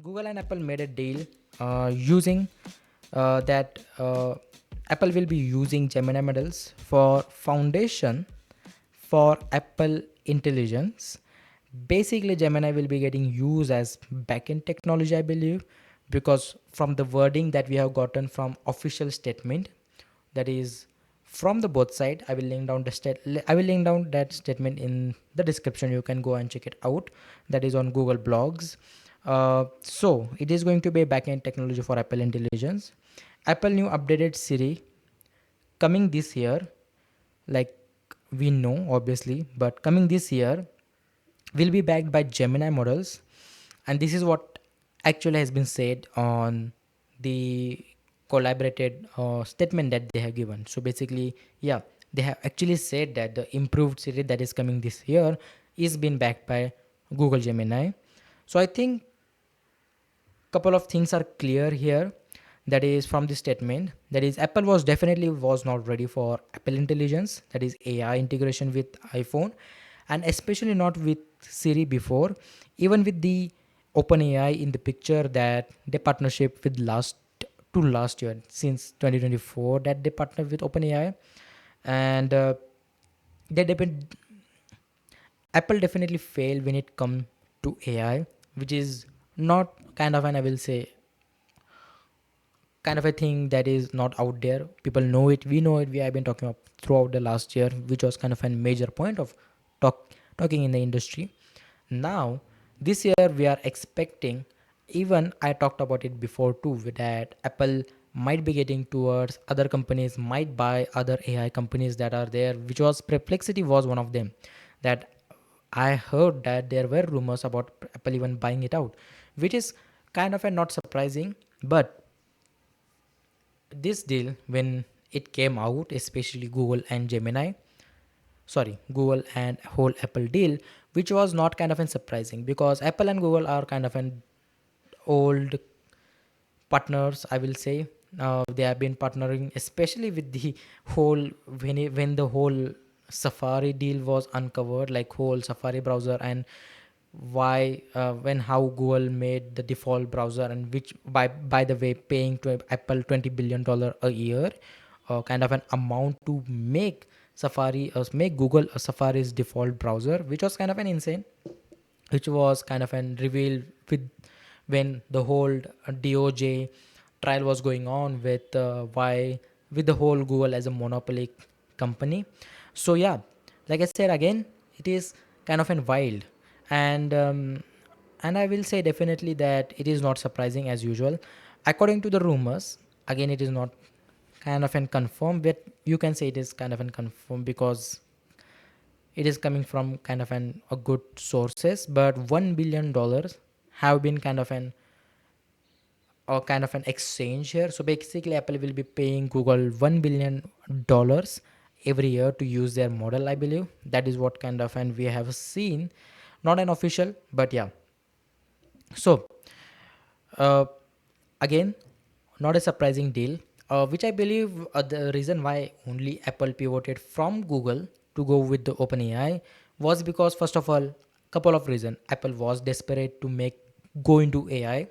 Google and Apple made a deal using that Apple will be using Gemini models for foundation for Apple Intelligence. Basically, Gemini will be getting used as backend technology, I believe, because from the wording that we have gotten from official statement, that is from the both side. I will link down that statement in the description. You can go and check it out. That is on Google Blogs. So it is going to be a backend technology for Apple Intelligence. Apple new updated Siri coming this year, like we know obviously, but coming this year will be backed by Gemini models, and this is what actually has been said on the collaborated statement that they have given. So basically, yeah, they have actually said that the improved Siri that is coming this year is being backed by Google Gemini. So I think couple of things are clear here. That is from the statement, that is Apple was not ready for Apple Intelligence, that is AI integration with iPhone, and especially not with Siri before. Even with the OpenAI in the picture, that they partnership with last year, since 2024, that they partner with OpenAI. And they depend Apple definitely failed when it come to AI, which is not kind of an, I will say, kind of a thing that is not out there. People know it, we know it, we have been talking about throughout the last year, which was kind of a major point of talking in the industry. Now this year we are expecting, even I talked about it before too, that Apple might be getting towards other companies, might buy other AI companies that are there, which was Perplexity was one of them. That I heard that there were rumors about Apple even buying it out, which is kind of a not surprising. But this deal, when it came out, especially Google and Gemini, sorry, Google and whole Apple deal, which was not kind of an surprising, because Apple and Google are kind of an old partners, I will say. They have been partnering, especially with the whole, when the whole Safari deal was uncovered, like whole Safari browser, and why when how Google made the default browser, and which by the way paying to Apple $20 billion a year, kind of an amount to make make Google a Safari's default browser, which was kind of an insane, which was kind of an reveal with when the whole DOJ trial was going on with why with the whole Google as a monopoly company. So yeah, like I said again, it is kind of an wild, and I will say definitely that it is not surprising as usual, according to the rumors. Again, it is not kind of an confirmed, but you can say it is kind of an confirmed because it is coming from kind of an a good sources. But $1 billion have been kind of an or kind of an exchange here. So basically Apple will be paying Google $1 billion every year to use their model, I believe. That is what kind of, and we have seen, not an official, but yeah. So uh, again, not a surprising deal, which I believe the reason why only Apple pivoted from Google to go with the OpenAI was because, first of all, couple of reasons. Apple was desperate to make go into AI,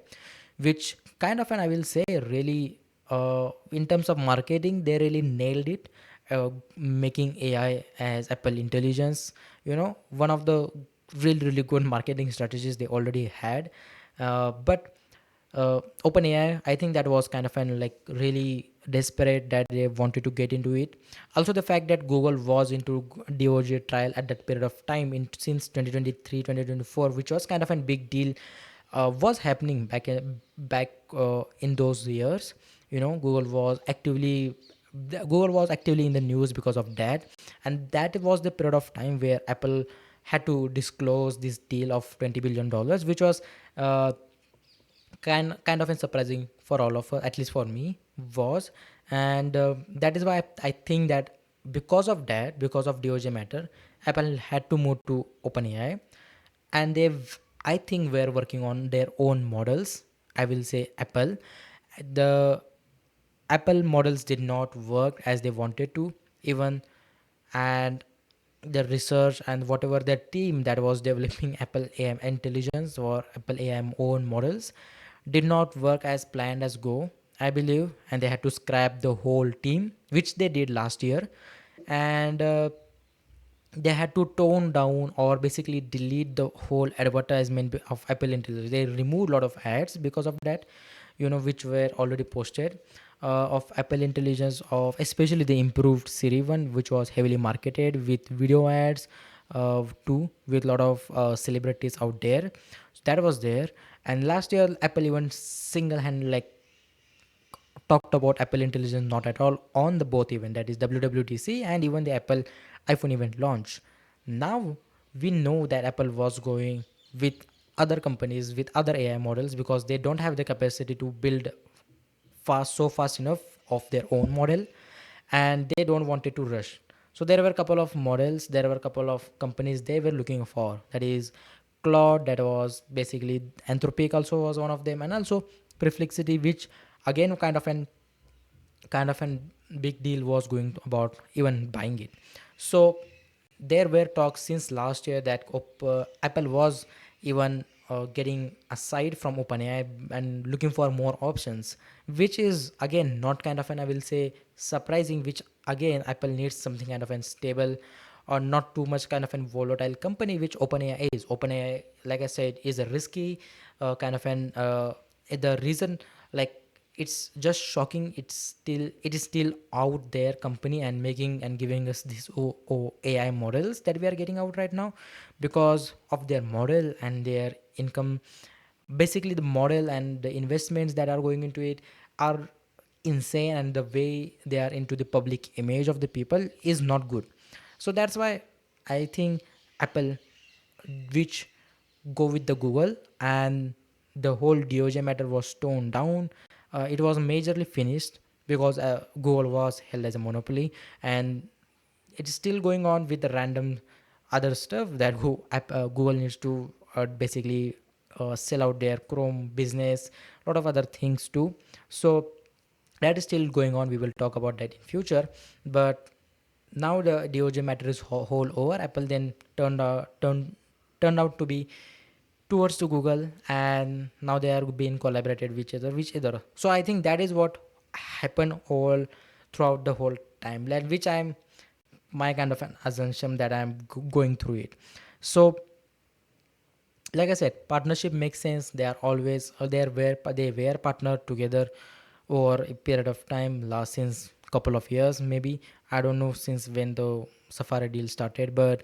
which kind of, and I will say, really, in terms of marketing, they really nailed it, making AI as Apple Intelligence. One of the really good marketing strategies they already had, but OpenAI, I think that was kind of an like really desperate that they wanted to get into it. Also, the fact that Google was into DOJ trial at that period of time in since 2023, 2024, which was kind of a big deal, was happening back in those years. Google was actively in the news because of that, and that was the period of time where Apple had to disclose this deal of $20 billion, which was kind of surprising for all of us, at least for me, was. And that is why I think that because of DOJ matter, Apple had to move to OpenAI, and they've, I think, were working on their own models. I will say the Apple models did not work as they wanted to, even. And the research and whatever the team that was developing Apple AI intelligence or Apple AI own models did not work as planned as go, I believe, and they had to scrap the whole team, which they did last year. And they had to tone down or basically delete the whole advertisement of Apple Intelligence. They removed a lot of ads because of that, which were already posted of Apple Intelligence, of especially the improved Siri one, which was heavily marketed with video ads too, with a lot of celebrities out there. So that was there. And last year, Apple even single hand like talked about Apple Intelligence not at all on the both event, that is WWDC and even the Apple iPhone event launch. Now we know that Apple was going with other companies with other AI models because they don't have the capacity to build fast enough of their own model, and they don't want it to rush. So there were a couple of models, there were a couple of companies they were looking for, that is Claude, that was basically Anthropic also was one of them, and also Perplexity, which again kind of an big deal was going about even buying it. So there were talks since last year that Apple was even getting aside from OpenAI and looking for more options, which is again not kind of an, I will say, surprising. Which again, Apple needs something kind of an stable or not too much kind of an volatile company, which OpenAI is. OpenAI, like I said, is a risky kind of an the reason, like, it's just shocking, it is still out there company and making and giving us these AI models that we are getting out right now because of their model and their income. Basically the model and the investments that are going into it are insane, and the way they are into the public image of the people is not good. So that's why I think Apple, which go with the Google, and the whole DOJ matter was toned down. It was majorly finished because Google was held as a monopoly, and it's still going on with the random other stuff that Google needs to basically sell out their Chrome business, a lot of other things too. So that is still going on. We will talk about that in future, but now the DOJ matter is whole over. Apple then turned out to be towards to Google, and now they are being collaborated with each other. So I think that is what happened all throughout the whole timeline, which I'm my kind of an assumption that I'm going through it. So like I said, partnership makes sense. They are always they were partnered together over a period of time, last since couple of years maybe. I don't know since when the Safari deal started, but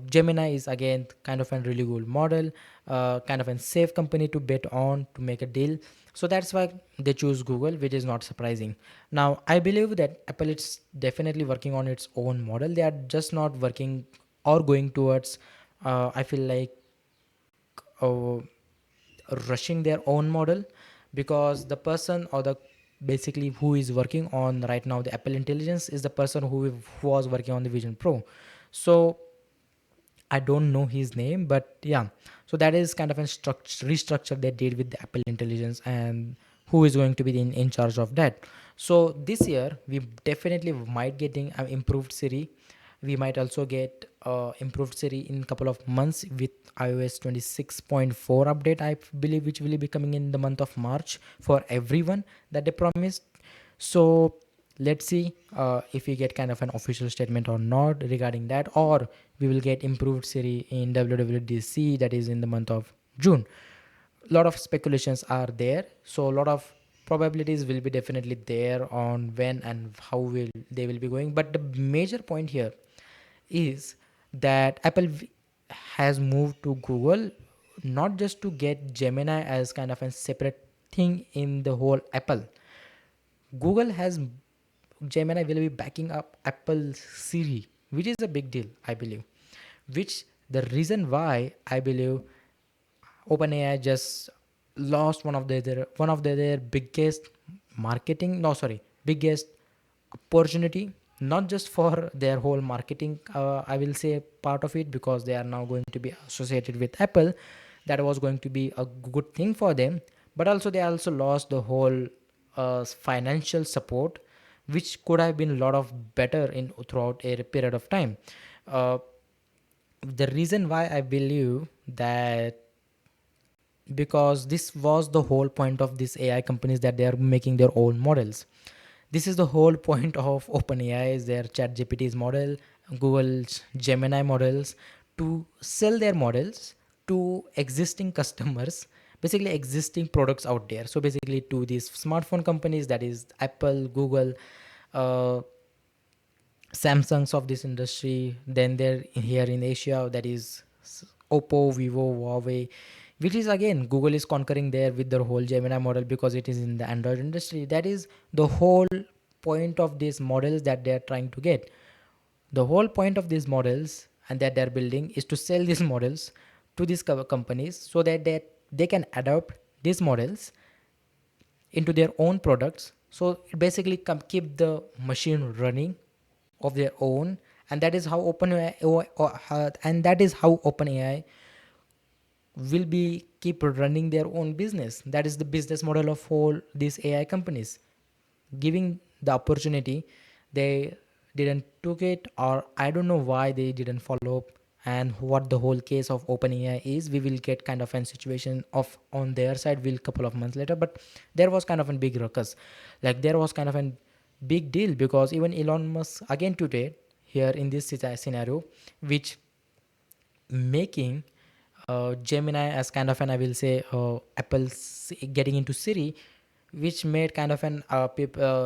Gemini is again kind of a really good model, kind of a safe company to bet on to make a deal. So that's why they choose Google, which is not surprising. Now I believe that Apple is definitely working on its own model. They are just not working or going towards. I feel like uh, rushing their own model, because the person or the basically who is working on right now the Apple Intelligence is the person who was working on the Vision Pro. So I don't know his name, but yeah. So that is kind of a restructure they did with the Apple Intelligence, and who is going to be in charge of that. So this year we definitely might getting improved Siri. We might also get improved Siri in couple of months with iOS 26.4 update, I believe, which will be coming in the month of March for everyone that they promised. So let's see if we get kind of an official statement or not regarding that, or we will get improved Siri in WWDC, that is in the month of June. A lot of speculations are there, so a lot of probabilities will be definitely there on when and how will they will be going. But the major point here is that has moved to Google not just to get Gemini as kind of a separate thing in the whole Apple. Google has Gemini will be backing up Apple Siri, which is a big deal, I believe. Which the reason why I believe OpenAI just lost one of their biggest marketing, no sorry, biggest opportunity, not just for their whole marketing, I will say part of it, because they are now going to be associated with Apple. That was going to be a good thing for them, but also they also lost the whole financial support, which could have been a lot of better in throughout a period of time. uh, the reason why I believe that, because this was the whole point of these AI companies, that they are making their own models. This is the whole point of OpenAI, is their ChatGPT's model, Google's Gemini models, to sell their models to existing customers, basically existing products out there. So basically to these smartphone companies, that is Apple, Google, uh, Samsungs of this industry. Then they're here in Asia, that is Oppo, Vivo, Huawei, which is again Google is conquering there with their whole Gemini model because it is in the Android industry. That is the whole point of these models that they're trying to get. The whole point of these models and that they're building is to sell these models to these companies, so that they can adopt these models into their own products. So it basically keep the machine running of their own, and that is how OpenAI will be keep running their own business. That is the business model of all these AI companies, giving the opportunity. They didn't took it, or I don't know why they didn't follow up, and what the whole case of OpenAI is. We will get kind of a situation of on their side will couple of months later. But there was kind of a big ruckus, like there was kind of a big deal, because even Elon Musk again today here in this scenario, which making Gemini as kind of an, I will say, Apple's getting into Siri, which made kind of an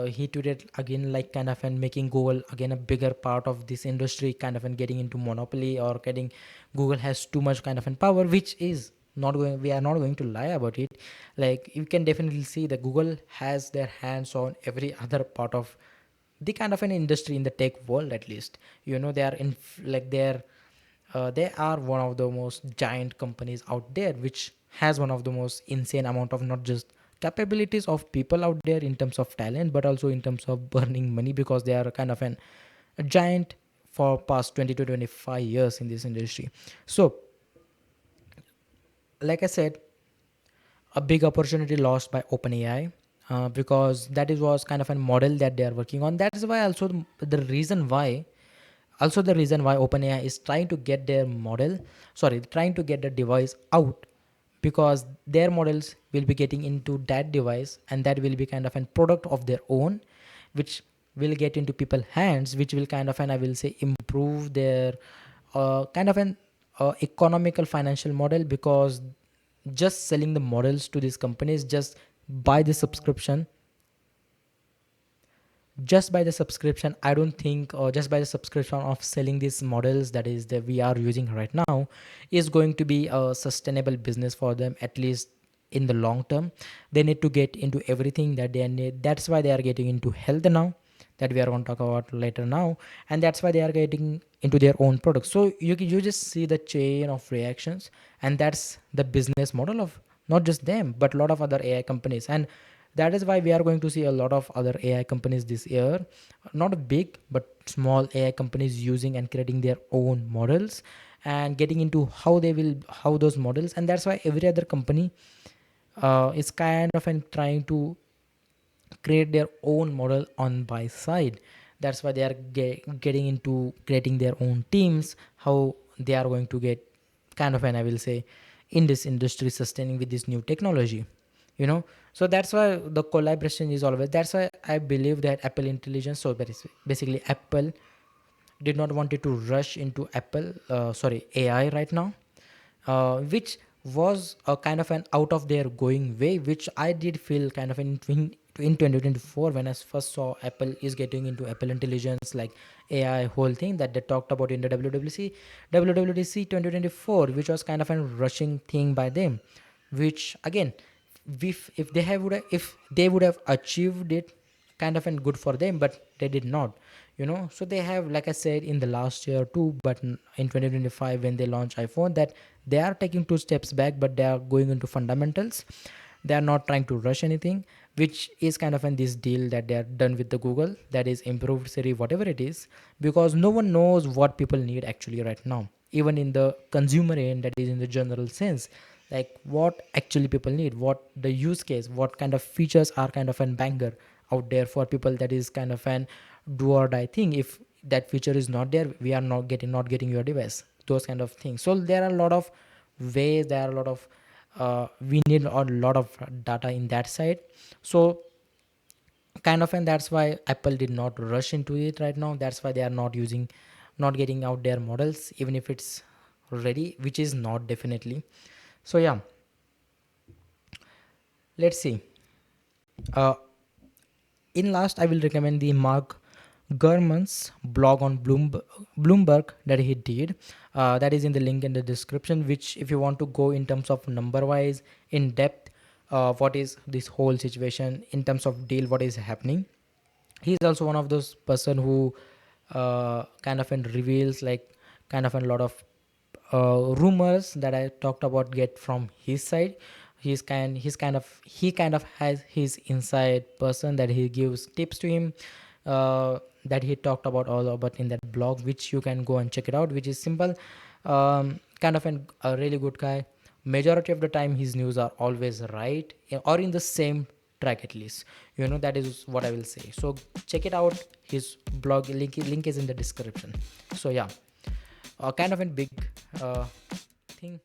he today again like kind of an making Google again a bigger part of this industry, kind of an getting into monopoly, or getting Google has too much kind of an power, which is not going. We are not going to lie about it. Like you can definitely see that Google has their hands on every other part of the kind of an industry in the tech world. At least they are in like they are one of the most giant companies out there, which has one of the most insane amount of not just capabilities of people out there in terms of talent, but also in terms of burning money, because they are kind of a giant for past 20 to 25 years in this industry. So like I said, a big opportunity lost by OpenAI, because that is was kind of a model that they are working on. That is why also the reason why OpenAI is trying to get their model, sorry, trying to get the device out, because their models will be getting into that device, and that will be kind of a product of their own, which will get into people's hands, which will kind of an, I will say, improve their kind of an economical financial model, because just selling the models to these companies, just buy the subscription, I don't think, or just by the subscription of selling these models that is that we are using right now, is going to be a sustainable business for them, at least in the long term. They need to get into everything that they need. That's why they are getting into health now, that we are going to talk about later now. And that's why they are getting into their own products. So you just see the chain of reactions, and that's the business model of not just them but a lot of other AI companies. And that is why we are going to see a lot of other AI companies this year, not big but small AI companies using and creating their own models, and getting into how those models. And that's why every other company is kind of and trying to create their own model on by side. That's why they are getting into creating their own teams, how they are going to get kind of an, I will say, in this industry sustaining with this new technology, you know so that's why the collaboration is always. That's why I believe that Apple intelligence, so basically Apple did not want it to rush into AI right now, which was a kind of an out of their going way, which I did feel kind of in 2024 when I first saw Apple is getting into Apple Intelligence, like AI whole thing that they talked about in the WWDC 2024, which was kind of a rushing thing by them, which again, if if they would have achieved it, kind of and good for them, but they did not. So they have, like I said, in the last year too, but in 2025 when they launch iPhone, that they are taking two steps back, but they are going into fundamentals. They are not trying to rush anything, which is kind of in this deal that they are done with the Google, that is improved Siri, whatever it is, because no one knows what people need actually right now, even in the consumer end, that is in the general sense, like what actually people need, what the use case, what kind of features are kind of an banger out there for people, that is kind of an do or die thing. If that feature is not there, we are not getting your device, those kind of things. So there are a lot of ways, there are a lot of we need a lot of data in that side. So kind of, and that's why Apple did not rush into it right now. That's why they are not getting out their models even if it's ready, which is not definitely. So yeah, let's see. uh, in last, I will recommend the Mark Gurman's blog on Bloomberg that he did. That is in the link in the description. Which, if you want to go in terms of number wise, in depth, what is this whole situation in terms of deal, what is happening. He's also one of those person who kind of and reveals like kind of a lot of rumors that I talked about get from his side. He kind of has his inside person that he gives tips to him, that he talked about all about in that blog, which you can go and check it out, which is simple. Kind of a really good guy. Majority of the time his news are always right, or in the same track at least. That is what I will say. So check it out. His blog link is in the description. So yeah, kind of a big thing.